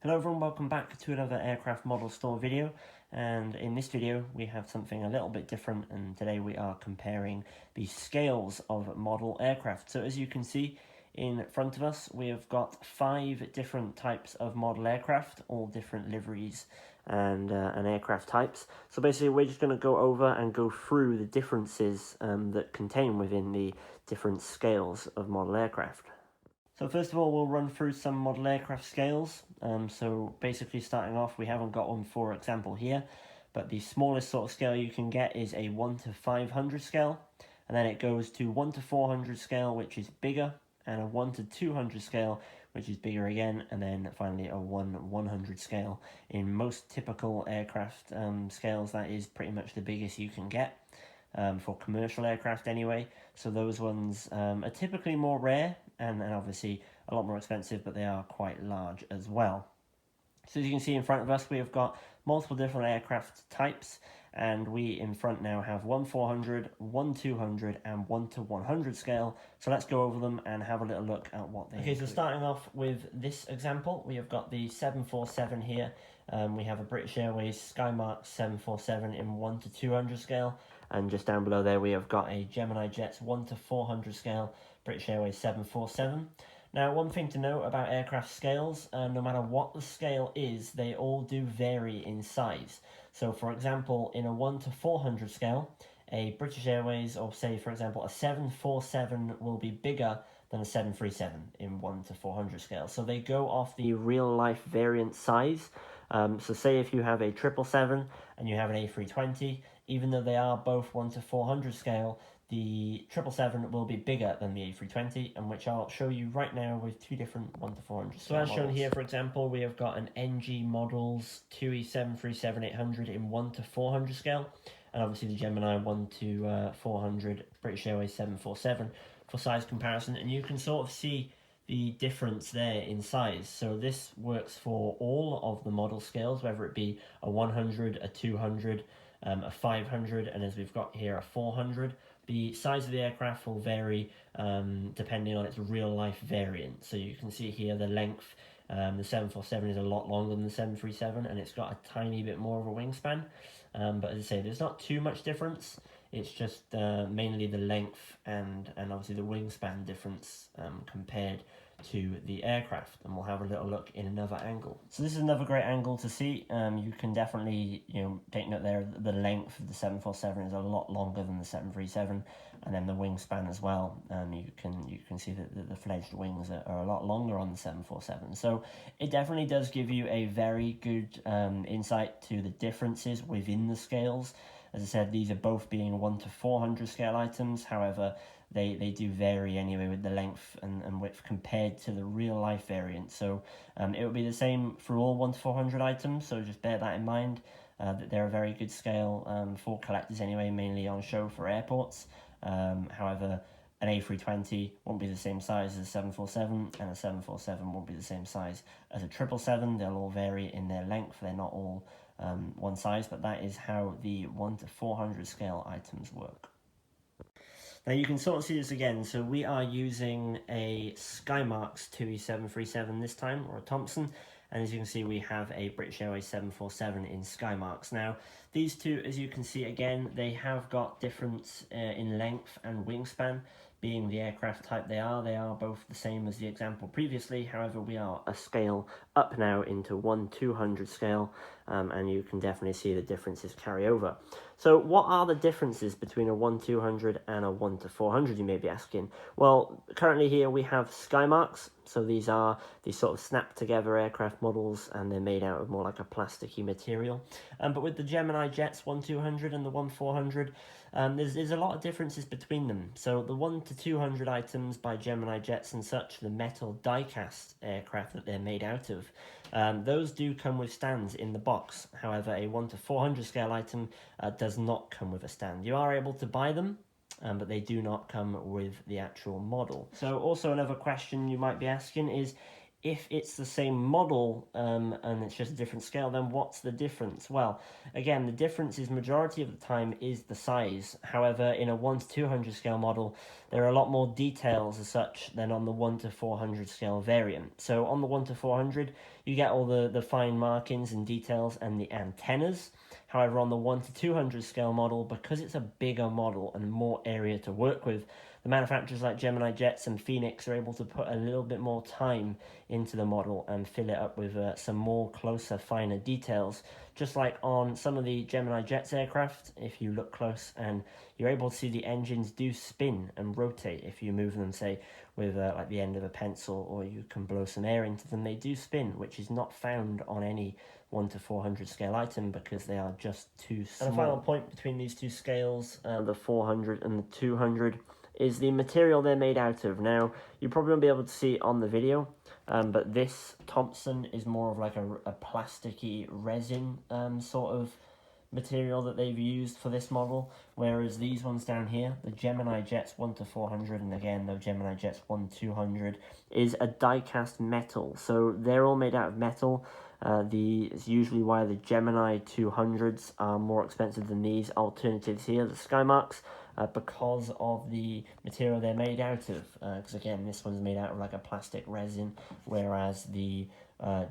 Hello everyone, welcome back to another aircraft model store video, and in this video we have something a little bit different, and today we are comparing the scales of model aircraft. So as you can see in front of us, we have got 5 different types of model aircraft, all different liveries and aircraft types. So basically we're just going to go over and go through the differences that contain within the different scales of model aircraft. So first of all, we'll run through some model aircraft scales. So basically starting off, we haven't got one for example here, but the smallest sort of scale you can get is a 1 to 500 scale, and then it goes to 1 to 400 scale, which is bigger, and a 1 to 200 scale, which is bigger again, and then finally a 100 scale. In most typical aircraft scales, that is pretty much the biggest you can get. For commercial aircraft anyway, so those ones are typically more rare and obviously a lot more expensive, but they are quite large as well. So as you can see in front of us, we have got multiple different aircraft types, and we in front now have 1 400, 1 200 and 1 to 100 scale. So let's go over them and have a little look at what they include. So starting off with this example, we have got the 747 here. We have a British Airways Skymark 747 in 1 to 200 scale, and just down below there we have got a Gemini Jets 1 to 400 scale British Airways 747. Now, one thing to note about aircraft scales, no matter what the scale is, they all do vary in size. So, for example, in a 1 to 400 scale, a British Airways, or say, for example, a 747 will be bigger than a 737 in 1 to 400 scale. So they go off the real-life variant size. So say if you have a 777 and you have an A320, even though they are both 1 to 400 scale, the 777 will be bigger than the A320, and which I'll show you right now with 2 different 1 to 400 scale. So as shown here, for example, we have got an NG Models 2E737-800 in 1 to 400 scale, and obviously the Gemini 1 to 400 British Airways 747 for size comparison, and you can sort of see the difference there in size. So this works for all of the model scales, whether it be a 100, a 200, a 500, and as we've got here, a 400. The size of the aircraft will vary depending on its real-life variant. So you can see here the length. The 747 is a lot longer than the 737, and it's got a tiny bit more of a wingspan. But as I say, there's not too much difference. It's just mainly the length and obviously the wingspan difference compared to the aircraft, and we'll have a little look in another angle. So this is another great angle to see. You can definitely take note there that the length of the 747 is a lot longer than the 737, and then the wingspan as well. You can see that the fledged wings are a lot longer on the 747. So it definitely does give you a very good insight to the differences within the scales. As I said, these are both being 1 to 400 scale items. However, they do vary anyway with the length and width compared to the real life variant. So it will be the same for all 1 to 400 items, so just bear that in mind, that they're a very good scale for collectors anyway, mainly on show for airports. However, an A320 won't be the same size as a 747, and a 747 won't be the same size as a 777. They'll all vary in their length. They're not all one size, but that is how the 1 to 400 scale items work. Now you can sort of see this again. So we are using a Skymarks 2E737 this time, or a Thompson, and as you can see we have a British Airways 747 in Skymarks. Now these two, as you can see again, they have got difference in length and wingspan. Being the aircraft type they are both the same as the example previously. However, we are a scale up now into 1 200 scale, and you can definitely see the differences carry over. So what are the differences between a 1 200 and a 1 to 400, you may be asking? Well, currently here we have Skymarks, so these are these sort of snap together aircraft models, and they're made out of more like a plasticky material. But with the Gemini Jets 1 200 and the 1 400, there's a lot of differences between them. So the 1 to 200 items by Gemini Jets and such, the metal diecast aircraft that they're made out of, those do come with stands in the box. However, a 1 to 400 scale item does not come with a stand. You are able to buy them, but they do not come with the actual model. So also another question you might be asking is if it's the same model and it's just a different scale, then what's the difference? Well, again, the difference is majority of the time is the size. However, in a 1 to 200 scale model, there are a lot more details as such than on the 1 to 400 scale variant. So on the 1 to 400, you get all the fine markings and details and the antennas. However, on the 1 to 200 scale model, because it's a bigger model and more area to work with, the manufacturers like Gemini Jets and Phoenix are able to put a little bit more time into the model and fill it up with some more closer, finer details. Just like on some of the Gemini Jets aircraft, if you look close and you're able to see the engines do spin and rotate if you move them, say, with like the end of a pencil, or you can blow some air into them, they do spin, which is not found on any 1 to 400 scale item because they are just too small. And a final point between these two scales, the 400 and the 200, is the material they're made out of. Now, you probably won't be able to see it on the video, but this Thompson is more of like a plasticky resin sort of material that they've used for this model, whereas these ones down here, the Gemini Jets 1 to 400, and again the Gemini Jets 1 to 200, is a die-cast metal. So they're all made out of metal. It's usually why the Gemini 200s are more expensive than these alternatives here, the Skymarks, because of the material they're made out of. Because again, this one's made out of like a plastic resin, whereas the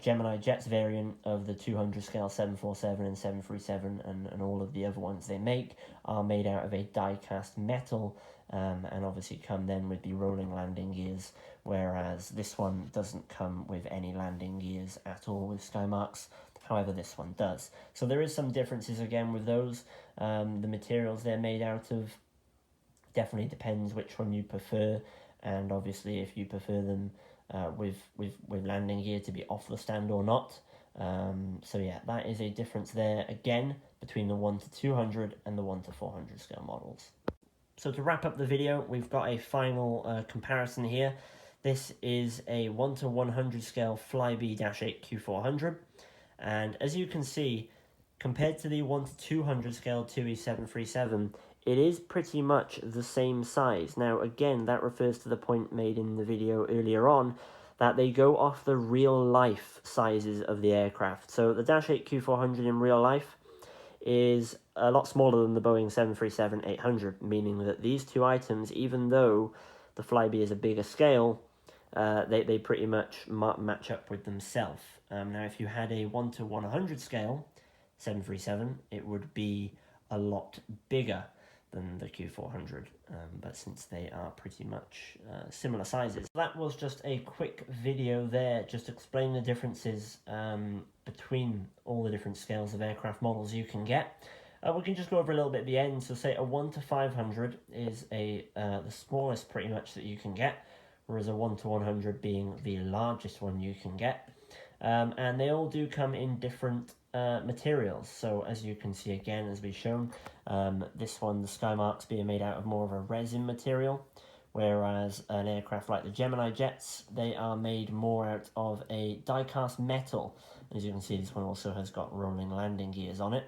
Gemini Jets variant of the 200 scale 747 and 737 and all of the other ones they make are made out of a die-cast metal, and obviously come then with the rolling landing gears, whereas this one doesn't come with any landing gears at all with Skymarks. However, this one does. So there is some differences again with those. The materials they're made out of definitely depends which one you prefer, and obviously if you prefer them with landing gear to be off the stand or not. So yeah, that is a difference there again between the 1 to 200 and the 1 to 400 scale models. So to wrap up the video, we've got a final comparison here. This is a 1 to 100 scale Flybe-8 Q400, and as you can see, compared to the 1 to 200 scale TUI 737, it is pretty much the same size. Now again, that refers to the point made in the video earlier on, that they go off the real life sizes of the aircraft. So the Dash 8 Q400 in real life is a lot smaller than the Boeing 737-800, meaning that these two items, even though the Flybe is a bigger scale, they pretty much match up with themselves. Now if you had a 1 to 100 scale 737, it would be a lot bigger than the Q400, but since they are pretty much similar sizes. That was just a quick video there, just explaining the differences between all the different scales of aircraft models you can get. We can just go over a little bit at the end. So say a 1 to 500 is the smallest pretty much that you can get, whereas a 1 to 100 being the largest one you can get. And they all do come in different materials. So as you can see again, as we've shown, this one, the Skymarks, being made out of more of a resin material, whereas an aircraft like the Gemini Jets, they are made more out of a die-cast metal. As you can see, this one also has got rolling landing gears on it.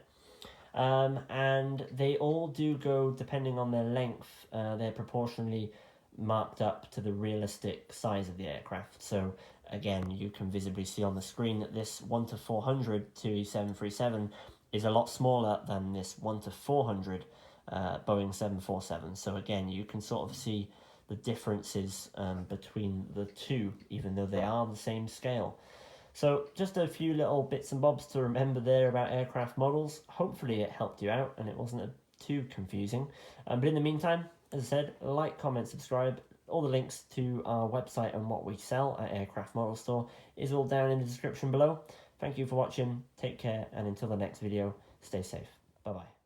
And they all do go, depending on their length, they're proportionally marked up to the realistic size of the aircraft. So again, you can visibly see on the screen that this 1 to 400 TUI 737 is a lot smaller than this 1 to 400 Boeing 747. So again, you can sort of see the differences between the two, even though they are the same scale. So just a few little bits and bobs to remember there about aircraft models. Hopefully it helped you out and it wasn't too confusing. But in the meantime, as I said, like, comment, subscribe. All the links to our website and what we sell at Aircraft Model Store is all down in the description below. Thank you for watching, take care, and until the next video, stay safe. Bye-bye.